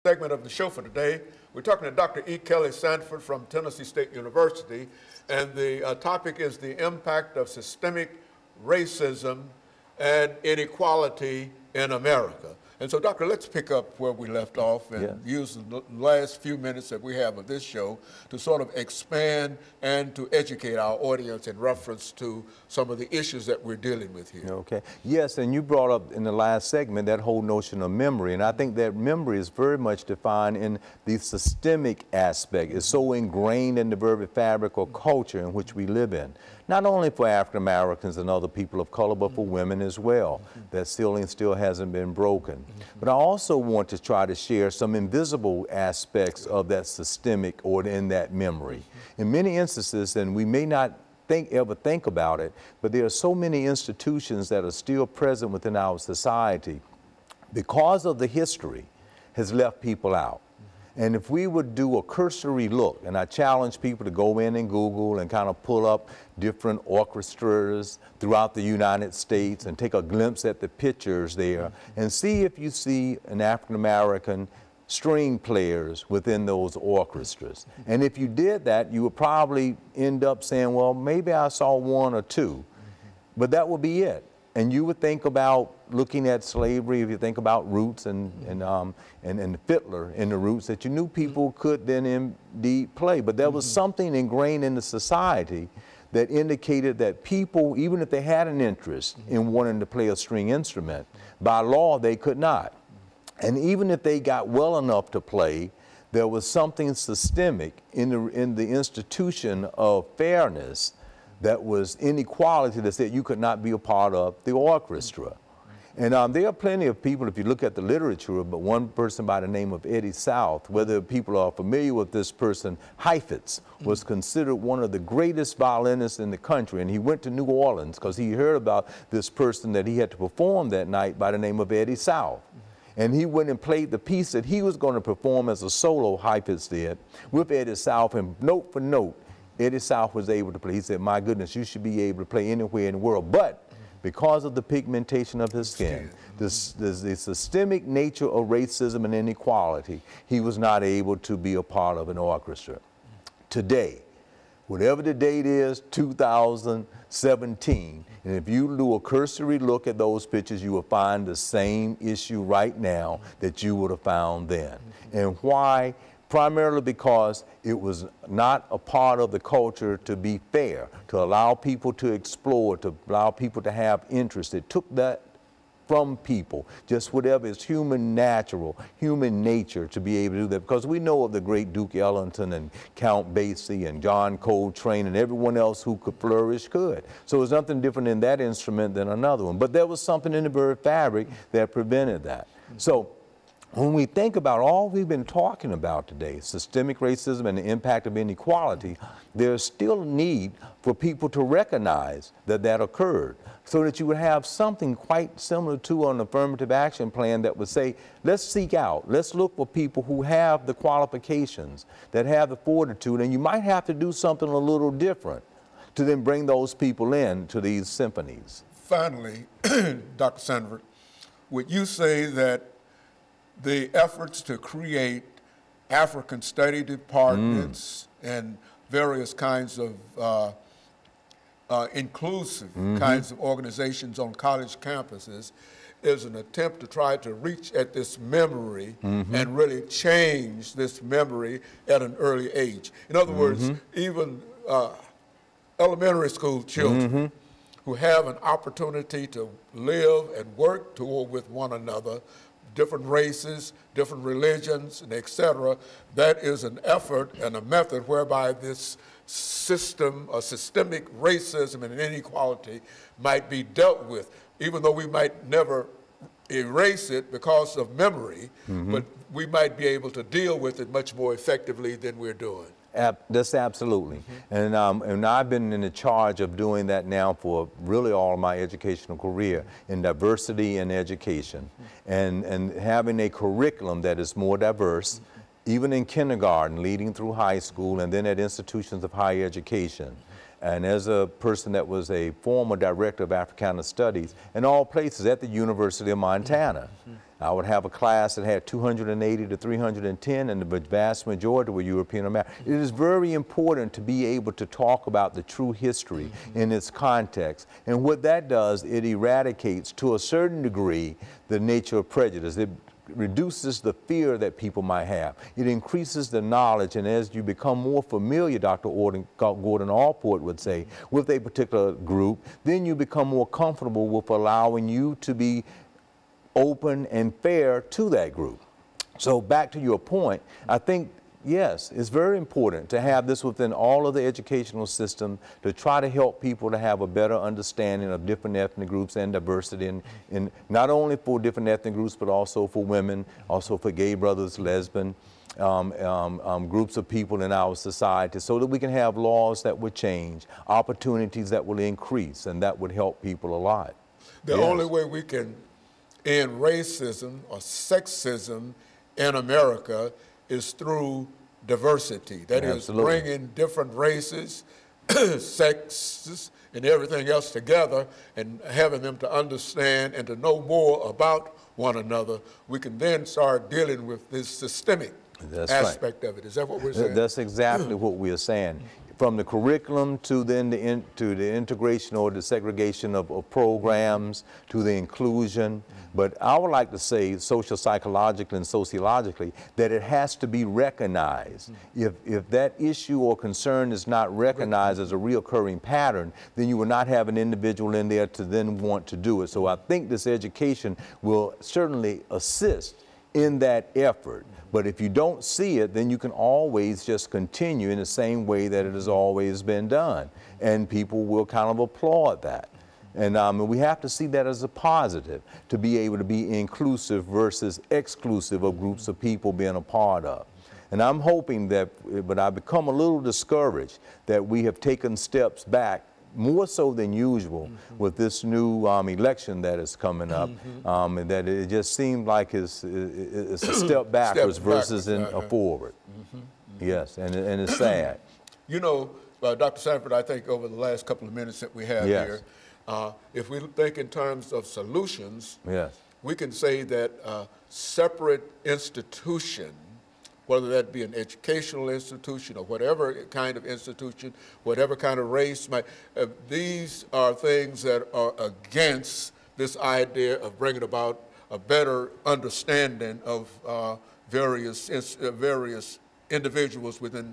Segment of the show for today. We're talking to Dr. E. Kelly Sanford from Tennessee State University, and the topic is the impact of systemic racism and inequality in America. And so, Doctor, let's pick up where we left off and use the last few minutes that we have of this show to sort of expand and to educate our audience in reference to some of the issues that we're dealing with here. Okay. Yes, and you brought up in the last segment that whole notion of memory, and I think that memory is very much defined in the systemic aspect. It's so ingrained in the very fabric or culture in which we live in. Not only for African Americans and other people of color, but for women as well. That ceiling still hasn't been broken. But I also want to try to share some invisible aspects of that systemic or in that memory. In many instances, and we may not ever think about it, but there are so many institutions that are still present within our society because of the history has left people out. And if we would do a cursory look, and I challenge people to go in and Google and kind of pull up different orchestras throughout the United States and take a glimpse at the pictures there and see if you see an African-American string players within those orchestras. And if you did that, you would probably end up saying, well, maybe I saw one or two, but that would be it. And you would think about looking at slavery, if you think about Roots and Fiddler in the Roots, that you knew people could then indeed play. But there was something ingrained in the society that indicated that people, even if they had an interest in wanting to play a string instrument, by law they could not. And even if they got well enough to play, there was something systemic in the institution of fairness that was inequality that said you could not be a part of the orchestra. And there are plenty of people, if you look at the literature, but one person by the name of Eddie South, whether people are familiar with this person, Heifetz was considered one of the greatest violinists in the country, and he went to New Orleans because he heard about this person that he had to perform that night by the name of Eddie South. And he went and played the piece that he was going to perform as a solo, Heifetz did, with Eddie South, and note for note, Eddie South was able to play. He said, my goodness, you should be able to play anywhere in the world. But because of the pigmentation of his skin, the systemic nature of racism and inequality, he was not able to be a part of an orchestra. Today, whatever the date is, 2017, and if you do a cursory look at those pictures, you will find the same issue right now that you would have found then. And why? Primarily because it was not a part of the culture to be fair, to allow people to explore, to allow people to have interest. It took that from people, just whatever is human natural, human nature to be able to do that. Because we know of the great Duke Ellington and Count Basie and John Coltrane and everyone else who could flourish could. So there's nothing different in that instrument than another one. But there was something in the very fabric that prevented that. So when we think about all we've been talking about today, systemic racism and the impact of inequality, there's still a need for people to recognize that that occurred so that you would have something quite similar to an affirmative action plan that would say, let's seek out, let's look for people who have the qualifications, that have the fortitude, and you might have to do something a little different to then bring those people in to these symphonies. Finally, Dr. Sanford, would you say that the efforts to create African study departments and various kinds of inclusive kinds of organizations on college campuses is an attempt to try to reach at this memory and really change this memory at an early age? In other words, even elementary school children who have an opportunity to live and work with one another, different races, different religions, and et cetera, that is an effort and a method whereby this system, systemic racism and inequality might be dealt with, even though we might never erase it because of memory, but we might be able to deal with it much more effectively than we're doing. That's absolutely. And I've been in the charge of doing that now for really all of my educational career in diversity and education and having a curriculum that is more diverse, even in kindergarten, leading through high school, and then at institutions of higher education. And as a person that was a former director of Africana Studies in all places at the University of Montana, I would have a class that had 280 to 310, and the vast majority were European American. It is very important to be able to talk about the true history in its context. And what that does, it eradicates to a certain degree the nature of prejudice. It reduces the fear that people might have. It increases the knowledge, and as you become more familiar, Dr. Gordon Allport would say, with a particular group, then you become more comfortable with allowing you to be open and fair to that group. So back to your point, I think, yes, it's very important to have this within all of the educational system to try to help people to have a better understanding of different ethnic groups and diversity in not only for different ethnic groups, but also for women, also for gay brothers, lesbian, groups of people in our society, so that we can have laws that would change, opportunities that will increase, and that would help people a lot. The only way we can end racism or sexism in America is through diversity. That is bringing different races, sexes, and everything else together and having them to understand and to know more about one another. We can then start dealing with this systemic aspect of it. Is that what we're saying? That's exactly what we are saying. From the curriculum to then to the integration or the segregation of programs to the inclusion. But I would like to say, social psychologically and sociologically, that it has to be recognized. If that issue or concern is not recognized as a reoccurring pattern, then you will not have an individual in there to then want to do it. So I think this education will certainly assist in that effort. But if you don't see it, then you can always just continue in the same way that it has always been done. And people will kind of applaud that. And we have to see that as a positive, to be able to be inclusive versus exclusive of groups of people being a part of. And I'm hoping that, but I've become a little discouraged that we have taken steps back more so than usual with this new election that is coming up, and that it just seemed like it's a step backwards versus a forward. Yes, and it's sad. You know, Dr. Sanford, I think over the last couple of minutes that we have here, if we think in terms of solutions, we can say that separate institution, whether that be an educational institution or whatever kind of institution, whatever kind of race, these are things that are against this idea of bringing about a better understanding of various individuals within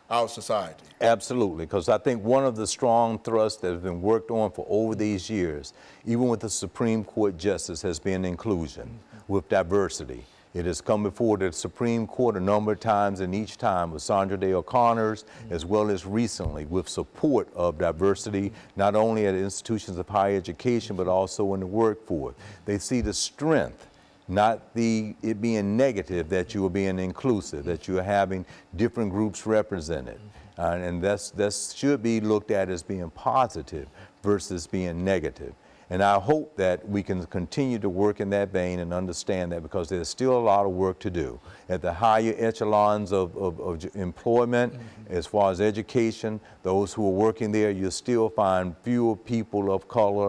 our society. Absolutely, because I think one of the strong thrusts that has been worked on for over these years, even with the Supreme Court justice, has been inclusion with diversity. It has come before the Supreme Court a number of times, and each time with Sandra Day O'Connor's, as well as recently with support of diversity, not only at institutions of higher education, but also in the workforce. They see the strength, not it being negative, that you are being inclusive, that you are having different groups represented. And that should be looked at as being positive versus being negative. And I hope that we can continue to work in that vein and understand that, because there's still a lot of work to do. At the higher echelons of employment, as far as education, those who are working there, you'll still find fewer people of color